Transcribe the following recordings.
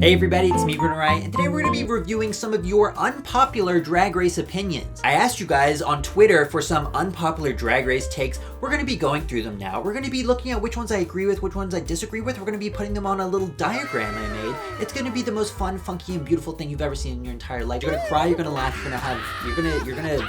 Hey everybody, it's me, runnereyet, and today we're going to be reviewing some of your unpopular Drag Race opinions. I asked you guys on Twitter for some unpopular Drag Race takes. We're going to be going through them now. We're going to be looking at which ones I agree with, which ones I disagree with. We're going to be putting them on a little diagram I made. It's going to be the most fun, funky, and beautiful thing you've ever seen in your entire life. You're going to cry, you're going to laugh, you're going to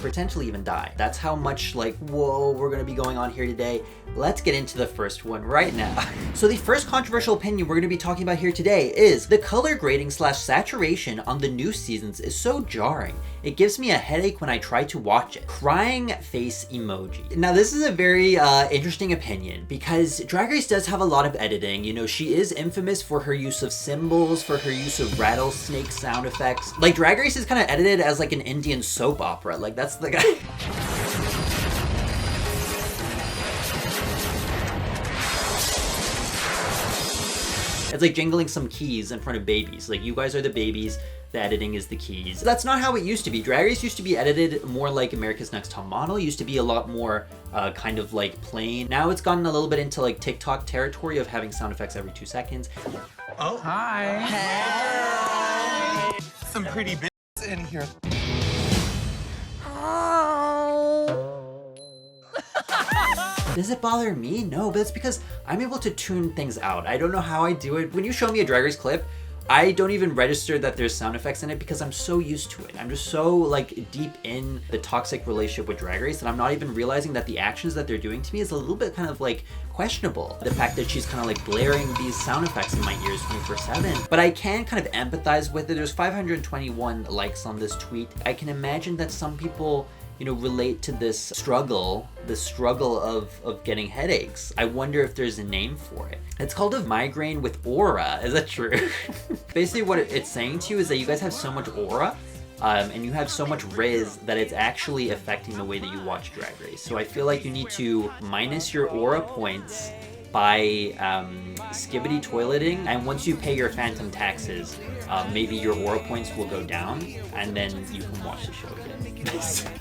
potentially even die. That's how much whoa, we're going to be going on here today. Let's get into the first one right now. So the first controversial opinion we're going to be talking about here today is the color grading / saturation on the new seasons is so jarring. It gives me a headache when I try to watch it. Crying face emoji. Now this is a very interesting opinion because Drag Race does have a lot of editing. You know, she is infamous for her use of symbols, for her use of rattlesnake sound effects. Like Drag Race is kind of edited as like an Indian soap opera. Like that's the guy. It's like jingling some keys in front of babies. Like, you guys are the babies, the editing is the keys. That's not how it used to be. Drag Race used to be edited more like America's Next Top Model. It used to be a lot more kind of like plain. Now it's gotten a little bit into like TikTok territory of having sound effects every 2 seconds. Oh, hi. Hey. Some pretty bitches in here. Does it bother me? No, but it's because I'm able to tune things out. I don't know how I do it. When you show me a Drag Race clip, I don't even register that there's sound effects in it because I'm so used to it. I'm just so like deep in the toxic relationship with Drag Race that I'm not even realizing that the actions that they're doing to me is a little bit kind of like questionable. The fact that she's kind of like blaring these sound effects in my ears 24/7. But I can kind of empathize with it. There's 521 likes on this tweet. I can imagine that some people, you know, relate to this struggle, the struggle of getting headaches. I wonder if there's a name for it. It's called a migraine with aura. Is that true? Basically what it's saying to you is that you guys have so much aura and you have so much riz that it's actually affecting the way that you watch Drag Race. So I feel like you need to minus your aura points by skibbity toileting, and once you pay your phantom taxes, maybe your aura points will go down, and then you can watch the show again.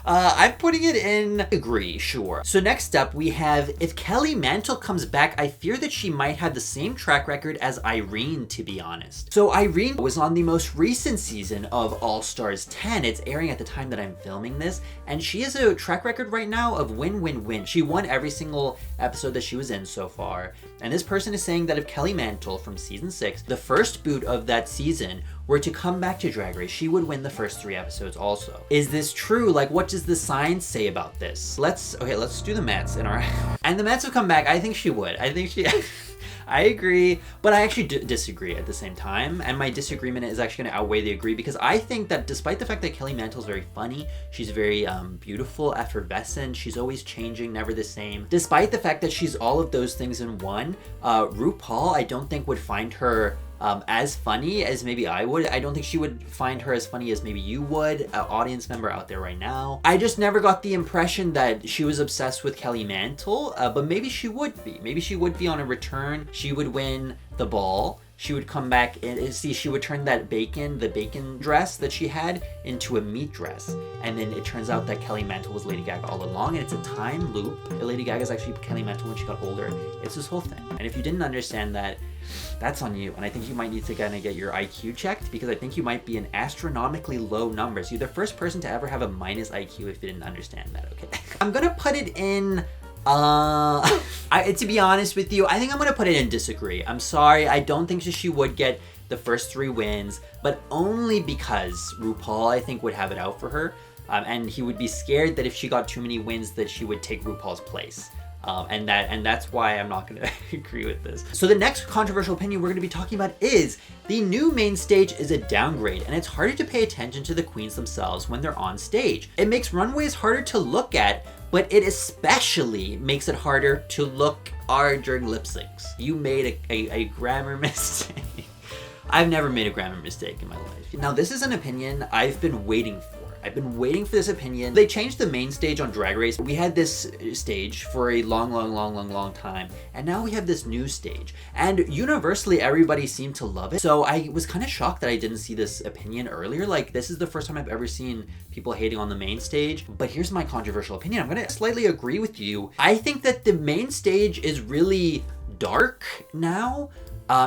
I'm putting it in agree, sure. So next up we have, if Kelly Mantle comes back, I fear that she might have the same track record as Irene, to be honest. So Irene was on the most recent season of All Stars 10. It's airing at the time that I'm filming this, and she has a track record right now of win-win-win. She won every single episode that she was in so far. And this person is saying that if Kelly Mantle from season 6, the first boot of that season, were to come back to Drag Race, she would win the first 3 episodes also. Is this true? Like, what does the science say about this? Let's do the maths in our... And the maths have come back. I think she would. I think she... I agree, but I actually disagree at the same time, and my disagreement is actually going to outweigh the agree, because I think that despite the fact that Kelly Mantle is very funny, she's very beautiful, effervescent, she's always changing, never the same. Despite the fact that she's all of those things in one, RuPaul, I don't think would find her as funny as maybe I would. I don't think she would find her as funny as maybe you would, an audience member out there right now. I just never got the impression that she was obsessed with Kelly Mantle, but maybe she would be. Maybe she would be on a return. She would win the ball. She would come back and see, she would turn the bacon dress that she had into a meat dress. And then it turns out that Kelly Mantle was Lady Gaga all along, and it's a time loop. Lady Gaga is actually Kelly Mantle when she got older. It's this whole thing. And if you didn't understand that, that's on you. And I think you might need to kind of get your IQ checked, because I think you might be in astronomically low numbers. You're the first person to ever have a minus IQ if you didn't understand that, okay? I'm gonna put it in... to be honest with you, I think I'm gonna put it in disagree. I'm sorry, I don't think she would get the first 3 wins, but only because RuPaul, I think, would have it out for her, and he would be scared that if she got too many wins that she would take RuPaul's place. And that's why I'm not gonna agree with this. So the next controversial opinion we're gonna be talking about is the new main stage is a downgrade, and it's harder to pay attention to the queens themselves when they're on stage. It makes runways harder to look at, but it especially makes it harder to look during lip syncs. You made a grammar mistake. I've never made a grammar mistake in my life. Now this is an opinion I've been waiting for. I've been waiting for this opinion. They changed the main stage on Drag Race. We had this stage for a long time, and now we have this new stage. And universally, everybody seemed to love it. So I was kind of shocked that I didn't see this opinion earlier. Like, this is the first time I've ever seen people hating on the main stage. But here's my controversial opinion. I'm gonna slightly agree with you. I think that the main stage is really dark now.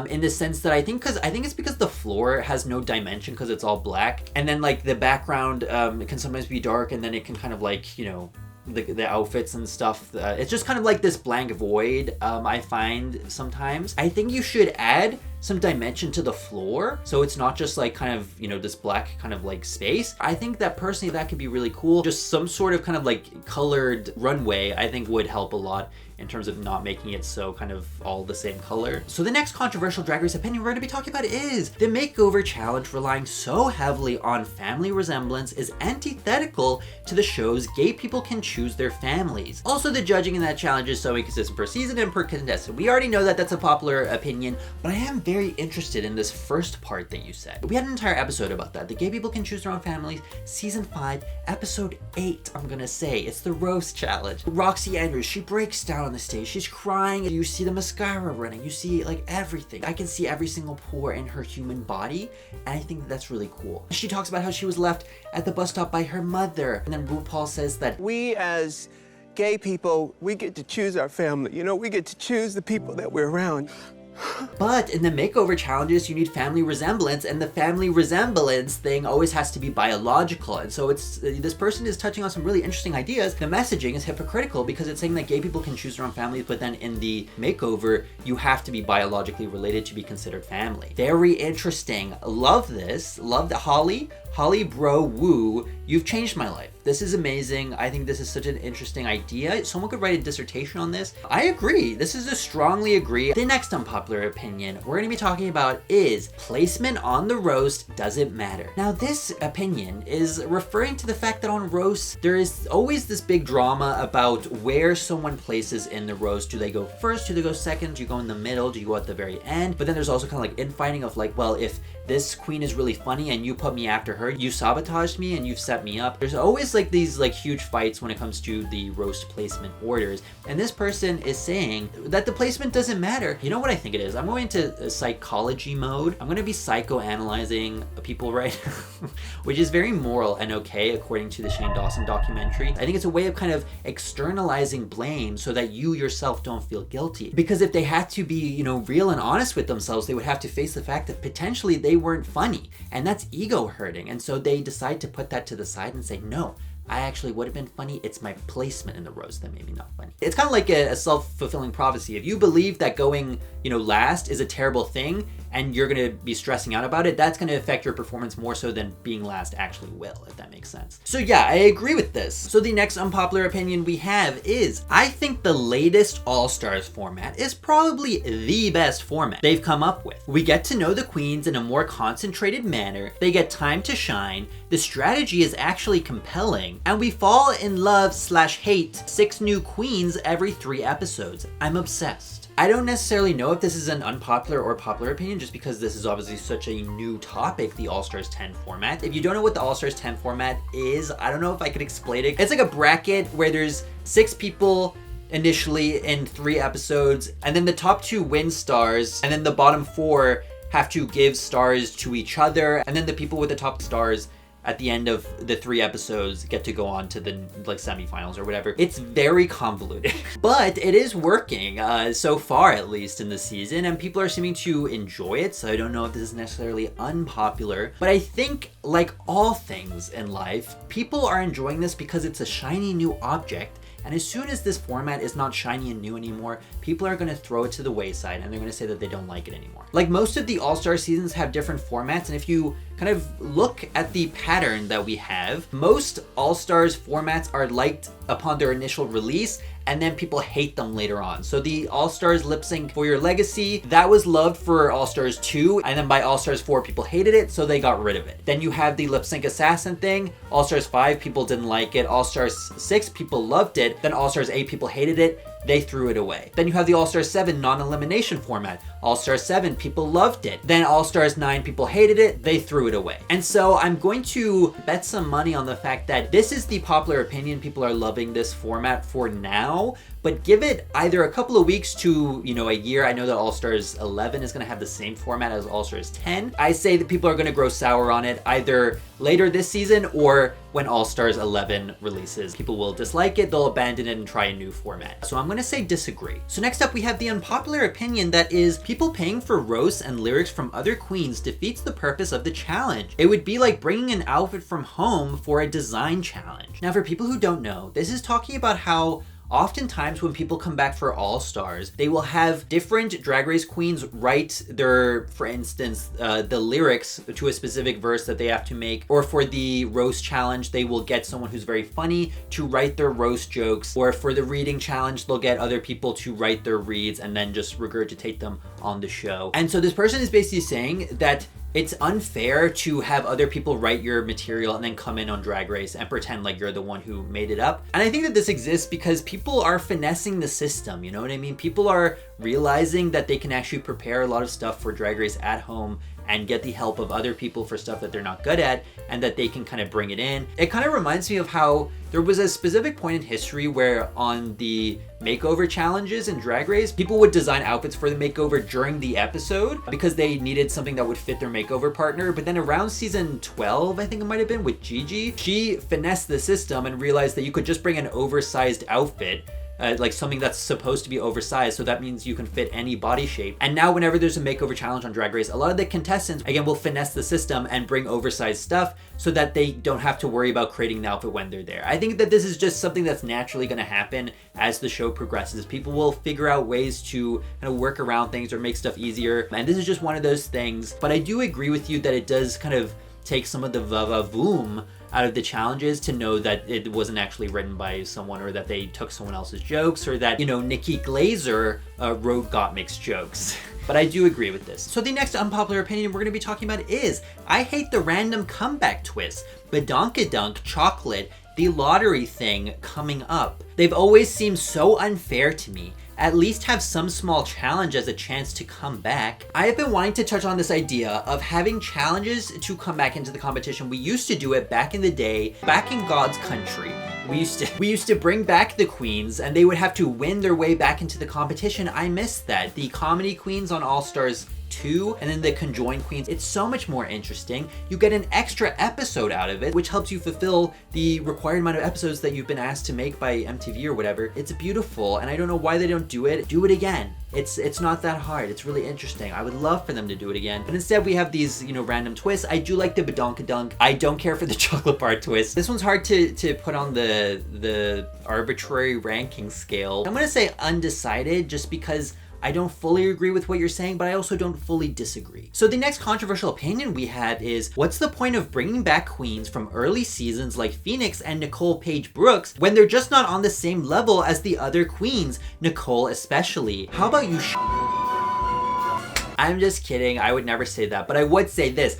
in the sense that I think it's because the floor has no dimension because it's all black, and then like the background can sometimes be dark, and then it can kind of like, you know, the outfits and stuff. It's just kind of like this blank void, I find sometimes. I think you should add some dimension to the floor so it's not just like kind of, you know, this black kind of like space. I think that personally that could be really cool. Just some sort of kind of like colored runway I think would help a lot in terms of not making it so kind of all the same color. So the next controversial Drag Race opinion we're going to be talking about is the makeover challenge relying so heavily on family resemblance is antithetical to the show's gay people can choose their families. Also, the judging in that challenge is so inconsistent per season and per contestant. We already know that that's a popular opinion, but I am very interested in this first part that you said. We had an entire episode about that. The gay people can choose their own families. Season 5, episode 8, I'm gonna say. It's the roast challenge. Roxy Andrews, she breaks down on the stage. She's crying. You see the mascara running. You see like everything. I can see every single pore in her human body, and I think that's really cool. She talks about how she was left at the bus stop by her mother, and then RuPaul says that we as gay people, we get to choose our family. You know, we get to choose the people that we're around. But in the makeover challenges, you need family resemblance, and the family resemblance thing always has to be biological. And so it's this person is touching on some really interesting ideas. The messaging is hypocritical because it's saying that gay people can choose their own families, but then in the makeover, you have to be biologically related to be considered family. Very interesting. Love this. Love the Holly Bro Woo, you've changed my life. This is amazing. I think this is such an interesting idea. Someone could write a dissertation on this. I agree. This is a strongly agree. The next unpopular opinion we're going to be talking about is placement on the roast doesn't matter. Now, this opinion is referring to the fact that on roasts, there is always this big drama about where someone places in the roast. Do they go first? Do they go second? Do you go in the middle? Do you go at the very end? But then there's also kind of like infighting of like, well, if this queen is really funny and you put me after her, you sabotaged me and you've set me up. There's always like these like huge fights when it comes to the roast placement orders. And this person is saying that the placement doesn't matter. You know what I think it is? I'm going into psychology mode. I'm going to be psychoanalyzing people right now, which is very moral and okay according to the Shane Dawson documentary. I think it's a way of kind of externalizing blame so that you yourself don't feel guilty. Because if they had to be, you know, real and honest with themselves, they would have to face the fact that potentially they weren't funny, and that's ego hurting. And so they decide to put that to the side and say, no, I actually would have been funny. It's my placement in the roast that made me not funny. It's kind of like a self-fulfilling prophecy. If you believe that going, you know, last is a terrible thing and you're going to be stressing out about it, that's going to affect your performance more so than being last actually will, if that makes sense. So yeah, I agree with this. So the next unpopular opinion we have is, I think the latest All-Stars format is probably the best format they've come up with. We get to know the queens in a more concentrated manner, they get time to shine, the strategy is actually compelling, and we fall in love/hate 6 new queens every 3 episodes. I'm obsessed. I don't necessarily know if this is an unpopular or popular opinion just because this is obviously such a new topic, the All-Stars 10 format. If you don't know what the All-Stars 10 format is, I don't know if I could explain it. It's like a bracket where there's 6 people initially in 3 episodes, and then the top 2 win stars, and then the bottom 4 have to give stars to each other, and then the people with the top stars at the end of the 3 episodes get to go on to the like semifinals or whatever. It's very convoluted, but it is working so far, at least in the season, and people are seeming to enjoy it. So I don't know if this is necessarily unpopular, but I think like all things in life, people are enjoying this because it's a shiny new object. And as soon as this format is not shiny and new anymore, people are going to throw it to the wayside and they're going to say that they don't like it anymore. Like most of the All-Star seasons have different formats, and if you kind of look at the pattern that we have, most All-Stars formats are liked upon their initial release, and then people hate them later on. So the All-Stars lip sync for your legacy, that was loved for All-Stars 2, and then by All-Stars 4, people hated it, so they got rid of it. Then you have the lip sync assassin thing. All-Stars 5, people didn't like it. All-Stars 6, people loved it. Then All-Stars 8, people hated it. They threw it away. Then you have the All-Stars 7 non-elimination format. All-Stars 7, people loved it. Then All-Stars 9, people hated it. They threw it away. And so I'm going to bet some money on the fact that this is the popular opinion. People are loving this format for now, but give it either a couple of weeks to, you know, a year. I know that All-Stars 11 is going to have the same format as All-Stars 10. I say that people are going to grow sour on it either later this season or when All-Stars 11 releases. People will dislike it, they'll abandon it and try a new format. So I'm going to say disagree. So next up we have the unpopular opinion that is people paying for roasts and lyrics from other queens defeats the purpose of the challenge. It would be like bringing an outfit from home for a design challenge. Now for people who don't know, this is talking about how oftentimes when people come back for All-Stars, they will have different Drag Race queens write their, for instance, the lyrics to a specific verse that they have to make. Or for the roast challenge, they will get someone who's very funny to write their roast jokes. Or for the reading challenge, they'll get other people to write their reads and then just regurgitate them on the show. And so this person is basically saying that it's unfair to have other people write your material and then come in on Drag Race and pretend like you're the one who made it up. And I think that this exists because people are finessing the system, you know what I mean? People are realizing that they can actually prepare a lot of stuff for Drag Race at home and get the help of other people for stuff that they're not good at and that they can kind of bring it in. It kind of reminds me of how there was a specific point in history where on the makeover challenges in Drag Race, people would design outfits for the makeover during the episode because they needed something that would fit their makeover partner. But then around season 12, I think it might have been, with Gigi, she finessed the system and realized that you could just bring an oversized outfit, like something that's supposed to be oversized, so that means you can fit any body shape. And now whenever there's a makeover challenge on Drag Race, a lot of the contestants, again, will finesse the system and bring oversized stuff so that they don't have to worry about creating the outfit when they're there. I think that this is just something that's naturally going to happen as the show progresses. People will figure out ways to kind of work around things or make stuff easier. And this is just one of those things. But I do agree with you that it does kind of take some of the va-va-voom out of the challenges to know that it wasn't actually written by someone, or that they took someone else's jokes, or that, you know, Nikki Glazer wrote Gottmik's jokes. But I do agree with this. So the next unpopular opinion we're going to be talking about is, I hate the random comeback twist, Badonkadunk, chocolate, the lottery thing coming up. They've always seemed so unfair to me. At least have some small challenge as a chance to come back. I have been wanting to touch on this idea of having challenges to come back into the competition. We used to do it back in the day, back in God's country. We used to bring back the queens and they would have to win their way back into the competition. I miss that. The comedy queens on All-Stars 2 and then the conjoined queens, it's so much more interesting. You get an extra episode out of it, which helps you fulfill the required amount of episodes that you've been asked to make by MTV or whatever. It's beautiful, and I don't know why they don't do it. Do it again. It's not that hard. It's really interesting. I would love for them to do it again. But instead we have these, you know, random twists. I do like the Badonkadunk. I don't care for the chocolate bar twist. This one's hard to put on the arbitrary ranking scale. I'm gonna say undecided just because I don't fully agree with what you're saying, but I also don't fully disagree. So the next controversial opinion we have is, what's the point of bringing back queens from early seasons like Phoenix and Nicole Paige Brooks when they're just not on the same level as the other queens, Nicole especially? How about you I'm just kidding, I would never say that, but I would say this.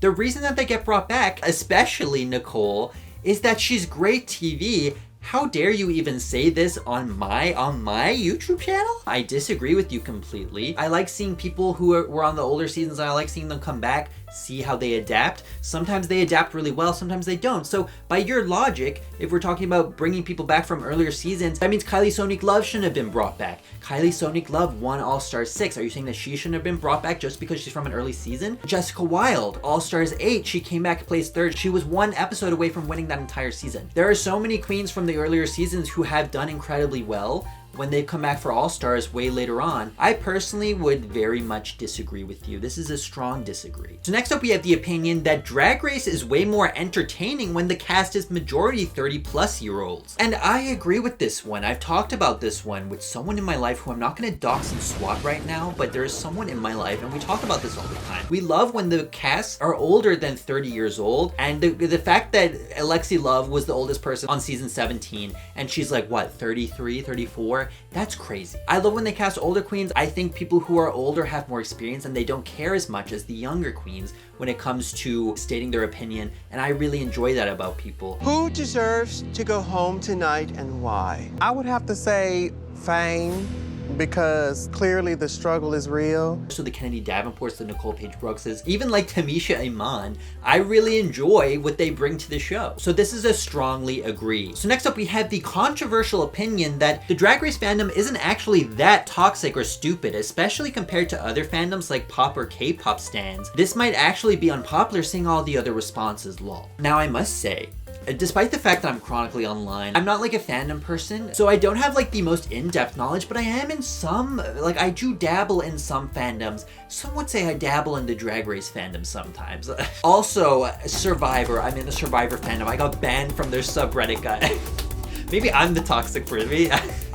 The reason that they get brought back, especially Nicole, is that she's great TV. How dare you even say this on my YouTube channel? I disagree with you completely. I like seeing people who were on the older seasons, I like seeing them come back, see how they adapt. Sometimes they adapt really well, sometimes they don't. So by your logic, if we're talking about bringing people back from earlier seasons, that means Kylie Sonique Love shouldn't have been brought back. Kylie Sonique Love won All-Stars 6. Are you saying that she shouldn't have been brought back just because she's from an early season? Jessica Wilde, All-Stars 8, she came back, placed third. She was one episode away from winning that entire season. There are so many queens from the earlier seasons who have done incredibly well when they come back for All-Stars way later on. I personally would very much disagree with you. This is a strong disagree. So next up we have the opinion that Drag Race is way more entertaining when the cast is majority 30-plus-year-olds. And I agree with this one. I've talked about this one with someone in my life who I'm not gonna dox and swat right now, but there is someone in my life and we talk about this all the time. We love when the casts are older than 30 years old, and the fact that Alexi Love was the oldest person on season 17 and she's like, what, 33, 34? That's crazy. I love when they cast older queens. I think people who are older have more experience and they don't care as much as the younger queens when it comes to stating their opinion, and I really enjoy that about people. Who deserves to go home tonight and why? I would have to say Fame, because clearly the struggle is real. So the Kennedy Davenports, the Nicole Paige Brookses, even like Tamisha Iman, I really enjoy what they bring to the show. So this is a strongly agree. So next up we have the controversial opinion that the Drag Race fandom isn't actually that toxic or stupid, especially compared to other fandoms like pop or K-pop stans. This might actually be unpopular seeing all the other responses, lol. Now I must say, despite the fact that I'm chronically online, I'm not like a fandom person, so I don't have like the most in-depth knowledge, but I am in some, like I do dabble in some fandoms. Some would say I dabble in the Drag Race fandom sometimes. Also, Survivor, I'm in the Survivor fandom. I got banned from their subreddit, guy. Maybe I'm the toxic person.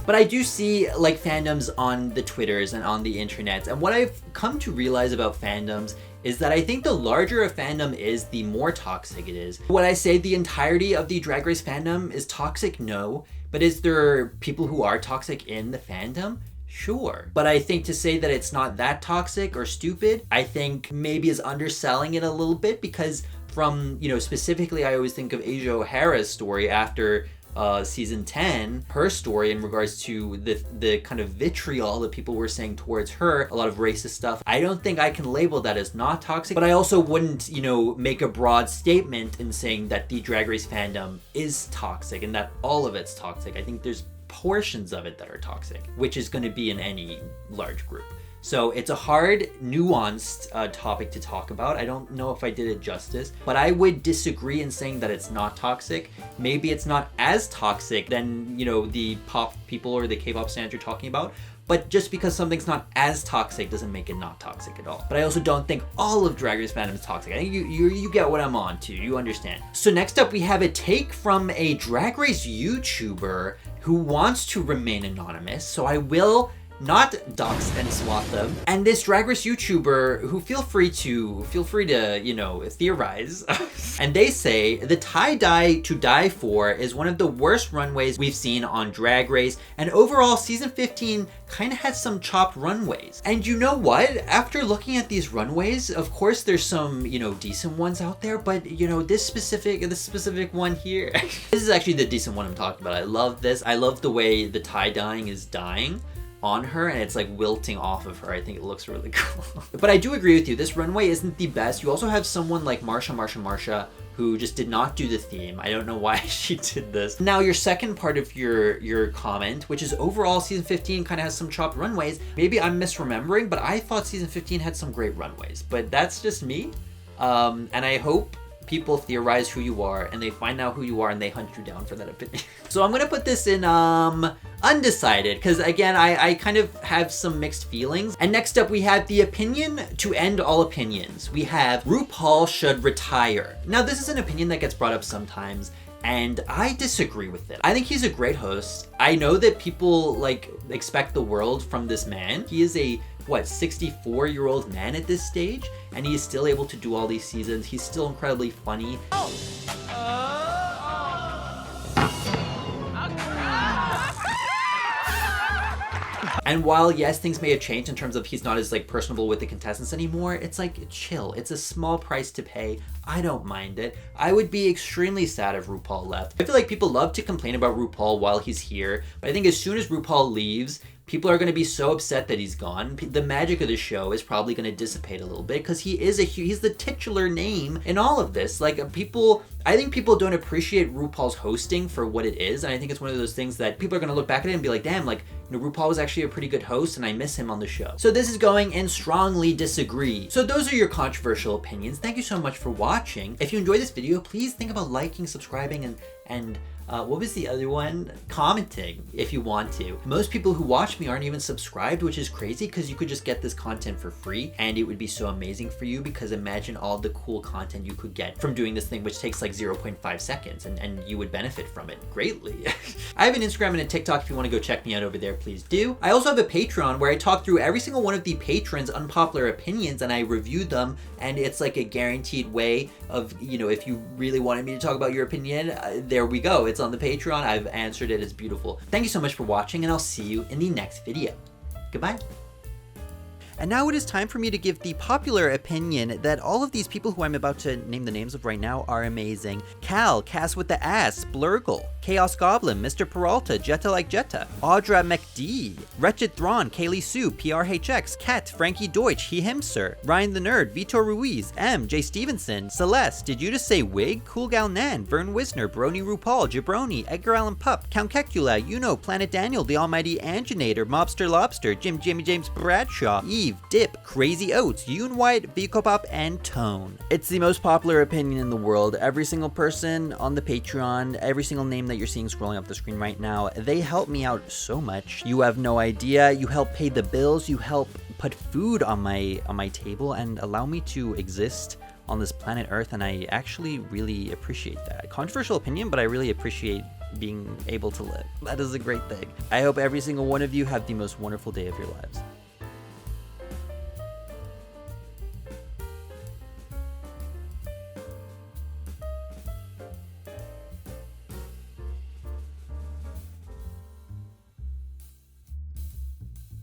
But I do see like fandoms on the Twitters and on the internet, and what I've come to realize about fandoms is that I think the larger a fandom is, the more toxic it is. Would I say the entirety of the Drag Race fandom is toxic? No. But is there people who are toxic in the fandom? Sure. But I think to say that it's not that toxic or stupid, I think maybe is underselling it a little bit, because from, you know, specifically I always think of Asia O'Hara's story after season 10, her story in regards to the kind of vitriol that people were saying towards her, a lot of racist stuff. I don't think I can label that as not toxic, but I also wouldn't, you know, make a broad statement in saying that the Drag Race fandom is toxic and that all of it's toxic. I think there's portions of it that are toxic, which is going to be in any large group. So it's a hard, nuanced topic to talk about. I don't know if I did it justice, but I would disagree in saying that it's not toxic. Maybe it's not as toxic than, you know, the pop people or the K-pop stans you're talking about. But just because something's not as toxic doesn't make it not toxic at all. But I also don't think all of Drag Race fandom is toxic. I think you get what I'm on to. You understand. So next up we have a take from a Drag Race YouTuber who wants to remain anonymous. So I will not dox and swat them. And this Drag Race YouTuber who feel free to, you know, theorize. And they say the tie-dye to die for is one of the worst runways we've seen on Drag Race, and overall season 15 kind of had some chopped runways. And you know what? After looking at these runways, of course there's some, you know, decent ones out there, but you know, this specific one here, this is actually the decent one I'm talking about. I love this. I love the way the tie-dyeing is dying on her and it's like wilting off of her. I think it looks really cool. But I do agree with you, this runway isn't the best. You also have someone like Marsha who just did not do the theme. I don't know why she did this. Now your second part of your comment, which is overall season 15 kind of has some chopped runways. Maybe I'm misremembering, but I thought season 15 had some great runways, but that's just me. And I hope people theorize who you are and they find out who you are and they hunt you down for that opinion. So I'm gonna put this in undecided, because again I kind of have some mixed feelings. And next up we have the opinion to end all opinions. We have RuPaul should retire. Now this is an opinion that gets brought up sometimes and I disagree with it. I think he's a great host. I know that people like expect the world from this man. He is a 64-year-old man at this stage, and he is still able to do all these seasons. He's still incredibly funny. And while yes, things may have changed in terms of he's not as like personable with the contestants anymore, it's like chill. It's a small price to pay. I don't mind it. I would be extremely sad if RuPaul left. I feel like people love to complain about RuPaul while he's here, but I think as soon as RuPaul leaves, people are going to be so upset that he's gone. The magic of the show is probably going to dissipate a little bit because he's the titular name in all of this. Like I think people don't appreciate RuPaul's hosting for what it is, and I think it's one of those things that people are going to look back at it and be like, damn, like, you know, RuPaul was actually a pretty good host and I miss him on the show. So this is going in strongly disagree. So those are your controversial opinions. Thank you so much for watching. If you enjoyed this video, please think about liking, subscribing, and what was the other one? Commenting if you want to. Most people who watch me aren't even subscribed, which is crazy because you could just get this content for free and it would be so amazing for you, because imagine all the cool content you could get from doing this thing, which takes like 0.5 seconds and you would benefit from it greatly. I have an Instagram and a TikTok. If you want to go check me out over there, please do. I also have a Patreon where I talk through every single one of the patrons' unpopular opinions and I review them, and it's like a guaranteed way of, you know, if you really wanted me to talk about your opinion, there we go. It's on the Patreon. I've answered it. It's beautiful. Thank you so much for watching, and I'll see you in the next video. Goodbye. And now it is time for me to give the popular opinion that all of these people who I'm about to name the names of right now are amazing. Cal, Cass with the ass, Blurgle, Chaos Goblin, Mr. Peralta, Jetta like Jetta, Audra McD, Wretched Thrawn, Kaylee Sue, PRHX, Kat, Frankie Deutsch, He Him Sir, Ryan the Nerd, Vitor Ruiz, M, J Stevenson, Celeste, did you just say Wig, Cool Gal Nan, Vern Wisner, Brony RuPaul, Jabroni, Edgar Allan Pup, Count Kekula, Yuno, Planet Daniel, The Almighty Anginator, Mobster Lobster, Jimmy James Bradshaw, Eve, Dip, Crazy Oats, Yoon White, Vicopop, and Tone. It's the most popular opinion in the world. Every single person on the Patreon, every single name that you're seeing scrolling up the screen right now, they help me out so much. You have no idea. You help pay the bills, you help put food on my table and allow me to exist on this planet Earth, and I actually really appreciate that. Controversial opinion, but I really appreciate being able to live. That is a great thing. I hope every single one of you have the most wonderful day of your lives.